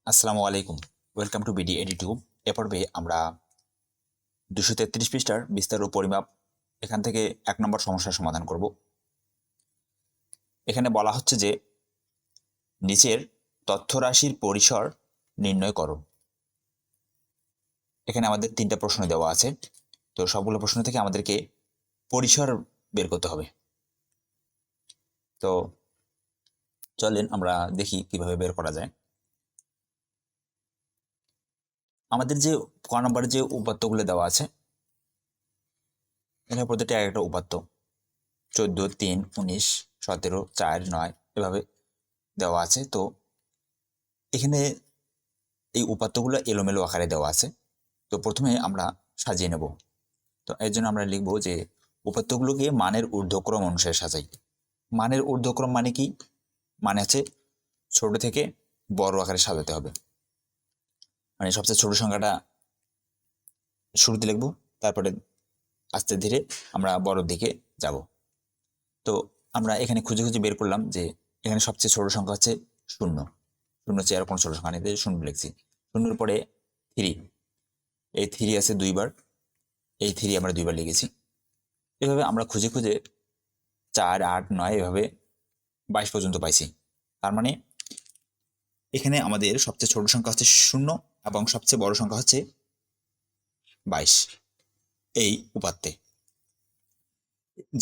আসসালামু আলাইকুম, welcome to BD এডিটিউব। এ পর্বে আমরা 233 পৃষ্ঠার বিস্তার ও পরিমাপ এখান থেকে 1 নম্বর সমস্যার সমাধান করব। এখানে বলা হচ্ছে যে নিচের তথ্যরাশির পরিসর নির্ণয় করো। এখানে আমাদের 3টা প্রশ্ন দেওয়া আছে, তো সবগুলো প্রশ্ন থেকে আমাদেরকে পরিসর বের করতে হবে। তো চলেন আমরা দেখি কিভাবে বের করা যায়। আমাদের যে ক নম্বরে যে উপাত্তগুলো দেওয়া আছে, এখানে প্রতিটা একটা উপাত্ত 14, 3, 19, 17, 4, 9 এভাবে দেওয়া আছে। তো এখানে এই উপাত্তগুলো এলোমেলো আকারে দেওয়া আছে। তো প্রথমে আমরা সাজিয়ে নেব। তো এর জন্য আমরা লিখব যে উপাত্তগুলোকে মানের ঊর্ধ্বক্রম অনুসারে সাজাই। মানের ঊর্ধ্বক্রম মানে কি? মানে হচ্ছে ছোট থেকে বড় আকারে সাজাতে হবে। মানে সবচেয়ে ছোট সংখ্যাটা শুরুতে লিখব, তারপরে আস্তে ধীরে আমরা বড়র দিকে যাব। তো আমরা এখানে খুঁজে খুঁজে বের করলাম যে এখানে সবচেয়ে ছোট সংখ্যা হচ্ছে 0। 0 চেয়ে আর কোনো ছোট সংখ্যা নেই, 0 লিখছি। 0-এর পরে 3, এই 3 আছে 2বার, এই 3 আমরা 2বার লিখেছি। এভাবে আমরা খুঁজে খুঁজে 4, 8, 9 এভাবে 22 পর্যন্ত পাইছি। তার মানে এখানে আমাদের সবচেয়ে ছোট সংখ্যা হচ্ছে 0 এবং সবচেয়ে বড় সংখ্যা হচ্ছে 22 এই উপাত্তে।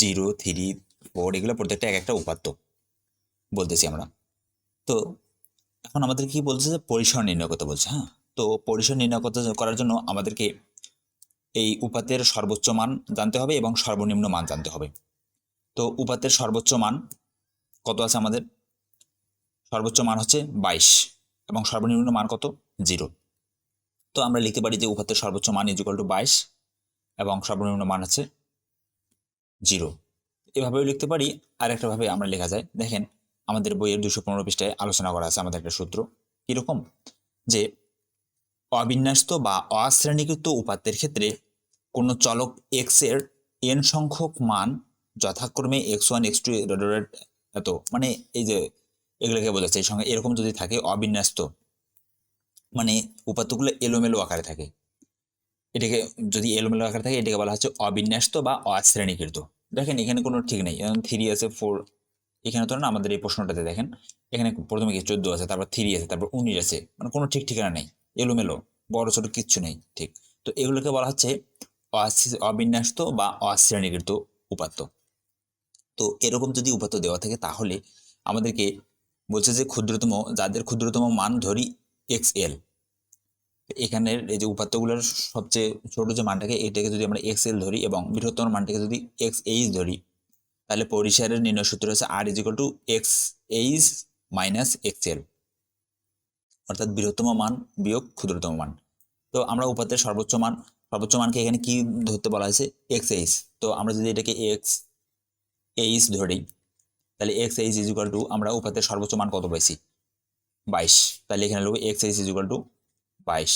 0, 3, 4 এগুলো প্রত্যেকটা এক একটা উপাত্ত বলতেছি আমরা। তো এখন আমাদের কি বলছে যে পরিসর নির্ণয় করতে বলছে। হ্যাঁ, তো পরিসর নির্ণয় করার জন্য আমাদেরকে এই উপাত্তের সর্বোচ্চ মান জানতে হবে এবং সর্বনিম্ন মান জানতে হবে। তো উপাত্তের সর্বোচ্চ মান কত আছে আমাদের? সর্বোচ্চ মান হচ্ছে 22 এবং সর্বনিম্ন মান কত? 0। তো আমরা লিখতে পারি যে উপাত্তের সর্বোচ্চ মান ইকুয়াল টু 22 এবং সর্বনিম্ন মান হচ্ছে 0। এভাবেও লিখতে পারি। আর একটা ভাবে আমরা লেখা যায়, দেখেন আমাদের বইয়ের 215 পৃষ্ঠায় আলোচনা করা আছে আমাদের একটা সূত্র। কিরকম? যে অবিন্যস্ত বা অশ্রেণীকৃত উপাত্তের ক্ষেত্রে কোনো চলক x এর n সংখ্যক মান যথাক্রমে x1, x2 এত, মানে এই যে এগুলোকে বোঝাচ্ছে এই সঙ্গে এরকম যদি থাকে অবিন্যস্ত, মানে উপাত্তগুলো এলোমেলো আকারে থাকে, এটাকে যদি এলোমেলো আকারে থাকে এটাকে বলা হচ্ছে অবিন্যস্ত বা অশ্রেণীকৃত। দেখেন এখানে কোনো ঠিক নেই, 3 আছে 4, এখানে তো না আমাদের এই প্রশ্নটাতে দেখেন এখানে প্রথমে কি 14 আছে, তারপর 3 আছে, তারপর 19 আছে, মানে কোনো ঠিক ঠিকানা নেই, এলোমেলো, বড় ছোট কিচ্ছু নেই। ঠিক, তো এগুলোকে বলা হচ্ছে অবিন্যস্ত বা অশ্রেণীকৃত উপাত্ত। তো এরকম যদি উপাত্ত দেওয়া থাকে তাহলে আমাদেরকে বলছে যে যাদের ক্ষুদ্রতম মান ধরি xl, এখানের এই যে উপাত্তগুলোর সবচেয়ে ছোট যে মানটাকে এটাকে যদি আমরা xl ধরি এবং বৃহত্তম মানটাকে যদি xh ধরি, তাহলে পরিসরের নির্ণয় সূত্র হচ্ছে r xh মাইনাস xl, অর্থাৎ বৃহত্তম মান বিয়োগ ক্ষুদ্রতম মান। তো আমরা উপাত্তের সর্বোচ্চ মানকে এখানে কি ধরতে বলা হয়েছে? xh। তো আমরা যদি এটাকে xh ধরি, তাহলে xh ইজ ইকুয়াল টু, আমরা উপাত্তের সর্বোচ্চ মান কত পাইছি? 22। তাহলে এখানে লিখব xh ইজ ইকুয়াল টু 22।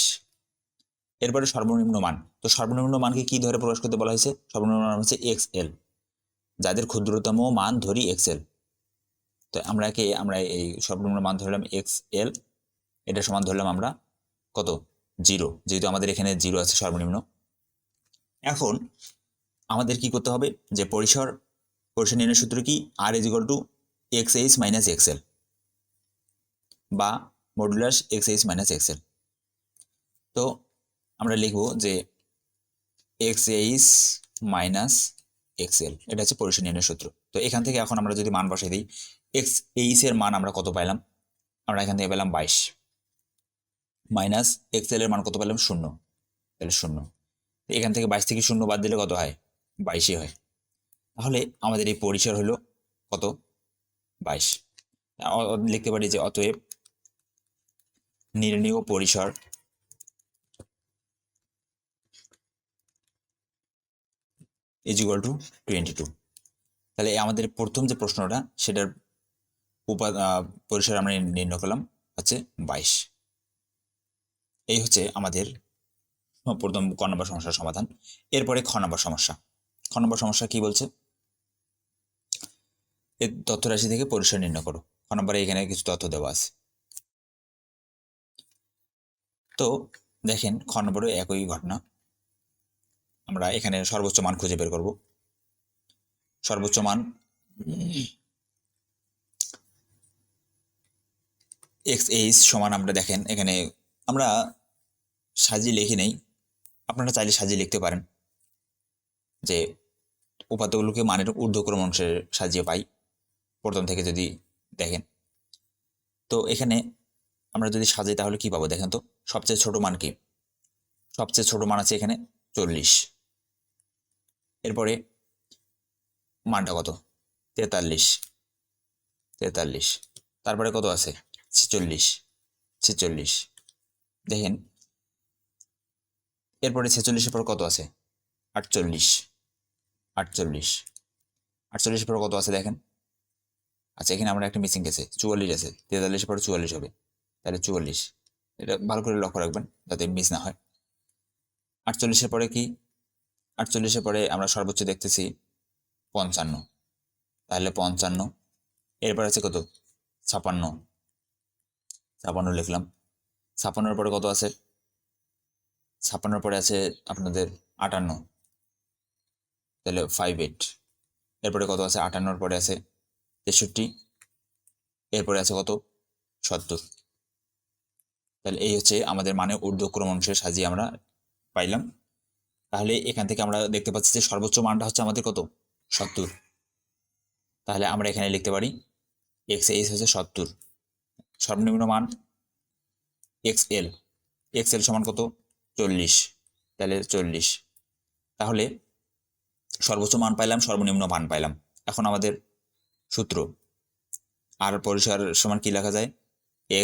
এরপরে সর্বনিম্ন মান, তো সর্বনিম্ন মানকে কি ধরে প্রকাশ করতে বলা হয়েছে? সর্বনিম্ন মান হচ্ছে xl, যাদের ক্ষুদ্রতম মান ধরি xl। তো আমরা এই সর্বনিম্ন মান ধরলাম xl, এটা সমান ধরলাম আমরা কত? 0, যেহেতু আমাদের এখানে 0 আছে সর্বনিম্ন। এখন আমাদের কি করতে হবে যে পরিসর নির্ণয় সূত্র কি? r is equal to xh minus xl বা মডুলাস xh মাইনাস xl। তো আমরা লিখব যে xh মাইনাস xl, এটা হচ্ছে পরিসর নির্ণয় সূত্র। তো এখান থেকে এখন আমরা যদি মান বসাই দিই, xh এর মান আমরা কত পাইলাম? আমরা এখান থেকে পেলাম 22, মাইনাস xl এর মান কত পেলাম? 0, তাহলে 0। এখান থেকে 22 থেকে 0 বাদ দিলে কত হয়? 22ই হয়। তাহলে আমাদের এই পরিসর হলো কত? 22। লিখতে পারি যে অতএব নির্ণীয় পরিসর ইজ ইকুয়াল টু 22। তাহলে আমাদের প্রথম যে প্রশ্নটা সেটার পরিসর আমরা নির্ণয় করলাম হচ্ছে 22। এই হচ্ছে আমাদের প্রথম ক নম্বর সমস্যার সমাধান। এরপরে খ নম্বর সমস্যা। খ নম্বর সমস্যা কি বলছে? এই তথ্য রাশি থেকে পরিসর নির্ণয় করো। খ নম্বরে এখানে কিছু তথ্য দেওয়া আছে। তো দেখেন খ নম্বরে একই ঘটনা, আমরা এখানে সর্বোচ্চ মান খুঁজে বের করব। সর্বোচ্চ মান x(h) সমান, আমরা দেখেন এখানে আমরা সাজিয়ে লিখে নেই, আপনারা চাইলে সাজিয়ে লিখতে পারেন, যে উপাত্তগুলোকে মানের ঊর্ধ্বক্রম অনুসারে সাজিয়ে পাই প্রথম থেকে যদি দেখেন। তো এখানে আমরা যদি সাজাই তাহলে কি পাবো দেখেন তো, সবচেয়ে ছোট মান কি? সবচেয়ে ছোট মান আছে এখানে 40। এরপরে মানটা কত? 43। তারপরে কত আছে? 46। দেখেন এরপরে 46-এর পর কত আছে? 48। 48 পর কত আছে দেখেন? আচ্ছা, এখানে আমরা একটা মিসিং গেছে, 44 আছে। 43 পরে 44 হবে, তাহলে 44। এটা ভালো করে লক্ষ্য রাখবেন যাতে মিস না হয়। 48-এর পরে কি? 48-এর পরে আমরা সর্বোচ্চ দেখতেছি 55, তাহলে 55। এরপর আছে কত? 56। 56 লিখলাম। 56-এর পরে কত আছে? 56-এর পরে আছে আপনাদের 58, তাহলে 58। এরপরে কত আছে? 58-এর পরে আছে 63। এরপরে আছে কত? 70। তাহলে এই হচ্ছে আমাদের মানে ঊর্ধ্বক্রম অনুসারে সাজিয়ে আমরা পাইলাম। তাহলে এখান থেকে আমরা দেখতে পাচ্ছি যে সর্বোচ্চ মানটা হচ্ছে আমাদের কত? 70। তাহলে আমরা এখানে লিখতে পারি x(h) হচ্ছে 70, সর্বনিম্ন মান xl সমান কত? 40, তাহলে 40। তাহলে সর্বোচ্চ মান পাইলাম, সর্বনিম্ন মান পাইলাম। এখন আমাদের সূত্র আর পরিসর সমান কি লেখা যায়?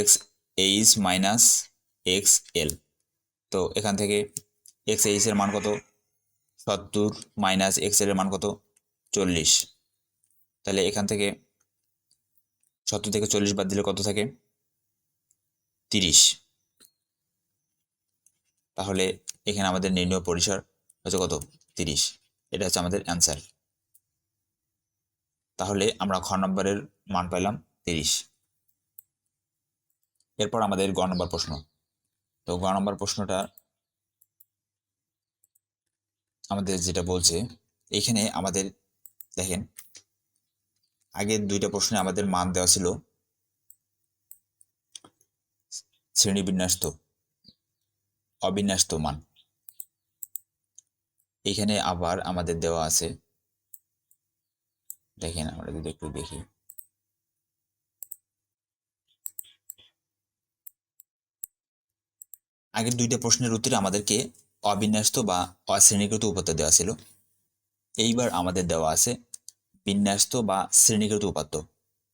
x(h) minus xl। তো এখান থেকে x(h) এর মান কত? 70 মাইনাস xl এর মান কত? 40। তাহলে এখান থেকে 70 থেকে 40 বাদ দিলে কত থাকে? 30। তাহলে এখানে আমাদের নির্ণয় পরিসর হচ্ছে কত? 30। এটা হচ্ছে আমাদের অ্যান্সার। তাহলে আমরা খ নম্বরের মান পাইলাম 30। এরপর আমাদের গ নম্বর প্রশ্ন। তো গ নম্বর প্রশ্নটা আমাদের যেটা বলছে, এখানে আমাদের দেখেন আগের দুইটা প্রশ্নে আমাদের মান দেওয়া ছিল শ্রেণীবিন্যস্ত, অবিন্যস্ত মান। এখানে আবার আমাদের দেওয়া আছে, দেখেন আমরা যদি একটু দেখি, আগের দুইটা প্রশ্নের উত্তরে আমাদেরকে অবিন্যস্ত বা অশ্রেণীকৃত উপাত্ত দেওয়া ছিল। এইবার আমাদের দেওয়া আছে বিন্যস্ত বা শ্রেণীকৃত উপাত্ত।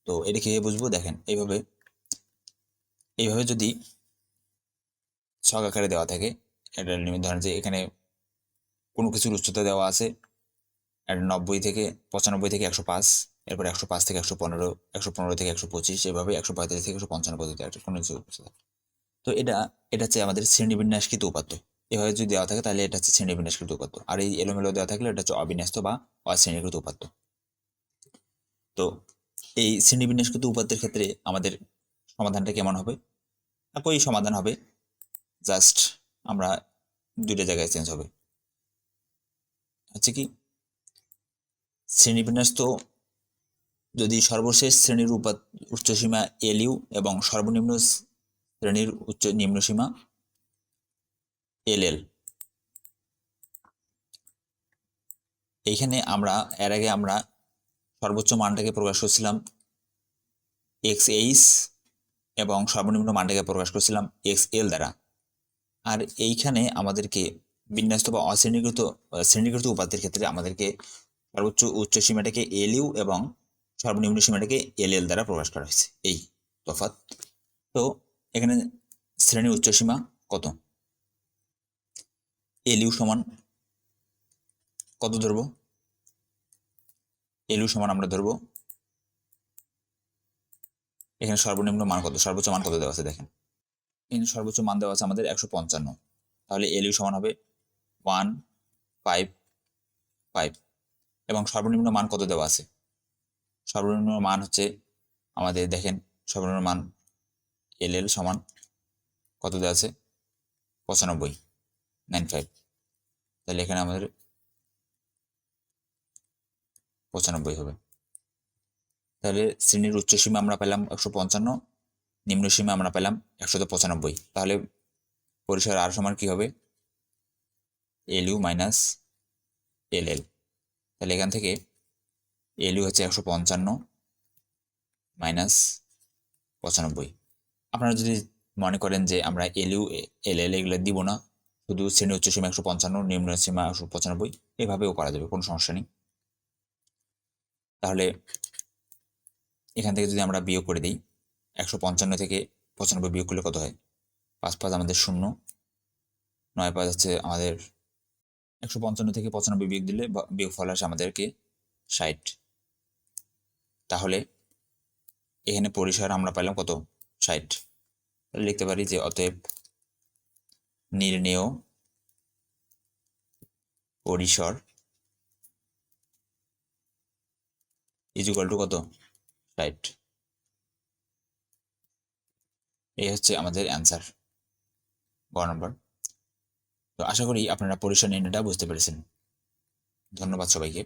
তো এটা কিভাবে বুঝবো? দেখেন এইভাবে যদি ছক আকারে দেওয়া থাকে, এটা ধরেন যে এখানে কোনো কিছুর উচ্চতা দেওয়া আছে 90 থেকে 95 থেকে 105, এরপর 105 থেকে 115, 115 থেকে 125, এভাবে 135 থেকে 155 পর্যন্ত একটা কোনো কিছু উচ্চতা। তো এটা হচ্ছে আমাদের শ্রেণীবিন্যাসকৃত উপাত্ত। এভাবে যদি দেওয়া থাকে তাহলে এটা হচ্ছে শ্রেণীবিন্যাসকৃত উপাত্ত, আর এই এলোমেলো দেওয়া থাকলে এটা হচ্ছে অবিন্যস্ত বা অশ্রেণীকৃত উপাত্ত। তো এই শ্রেণীবিন্যাসকৃত উপাত্তের ক্ষেত্রে আমাদের সমাধানটা কেমন হবে? একই সমাধান হবে, জাস্ট আমরা দুইটা জায়গায় চেঞ্জ হবে। হচ্ছে কি, শ্রেণীবিন্যাস তো যদি সর্বশেষ শ্রেণীর উচ্চসীমা LU এবং সর্বনিম্ন শ্রেণীর নিম্নসীমা LL। এইখানে আমরা এর আগে আমরা সর্বোচ্চ মানটাকে প্রকাশ করছিলাম xh এবং সর্বনিম্ন মানটাকে প্রকাশ করছিলাম xl দ্বারা। আর এইখানে আমাদেরকে বিন্যস্ত বা শ্রেণীকৃত উপাত্তের ক্ষেত্রে আমাদেরকে সর্বোচ্চ উচ্চ সীমাটাকে LU এবং সর্বনিম্ন সীমাটাকে LL দ্বারা প্রকাশ করা হয়েছে, এই তফাৎ। তো এখানে শ্রেণীর উচ্চ সীমা কত? LU সমান কত ধরবো? LU সমান আমরা ধরবো, এখানে সর্বনিম্ন মান কত, সর্বোচ্চ মান কত দেওয়া আছে দেখেন, এখানে সর্বোচ্চ মান দেওয়া আছে আমাদের 155। তাহলে LU সমান হবে 155 এবং সর্বনিম্ন মান কত দেওয়া আছে? সর্বনিম্ন মান হচ্ছে আমাদের দেখেন, সর্বনিম্ন মান LL সমান কত দেওয়া আছে? 95 তাহলে এখানে আমাদের 95 হবে। তাহলে শ্রেণীর উচ্চ সীমা আমরা পেলাম 155, নিম্ন সীমা আমরা পেলাম 195। তাহলে পরিসর আর সমান কি হবে? LU minus LL। তাহলে এখান থেকে LU হচ্ছে 155 মাইনাস 95। আপনারা যদি মনে করেন যে আমরা LU LL এগুলো দিব না, শুধু শ্রেণী উচ্চ সীমা 155, নিম্ন সীমা 195, এভাবেও করা যাবে, কোনো সমস্যা নেই। তাহলে এখান থেকে যদি আমরা বিয়োগ করে দিই, 155 থেকে 95 বিয়োগ করলে কত হয়? 5 5 আমাদের 0, 9 5 হচ্ছে আমাদের 155 থেকে 95 বিয়োগ দিলে বিয়োগ ফল আসে আমাদেরকে 60। তাহলে এখানে পরিসর আমরা পেলাম কত? 60। লিখতে পারি যে অতএব নির্ণেয় পরিসর ইকুয়াল টু কত? 60। এই হচ্ছে আমাদের অ্যান্সার, গ নম্বর। তো আশা করি আপনারা পরিসর নির্ণয়টা বুঝতে পেরেছেন। ধন্যবাদ সবাইকে।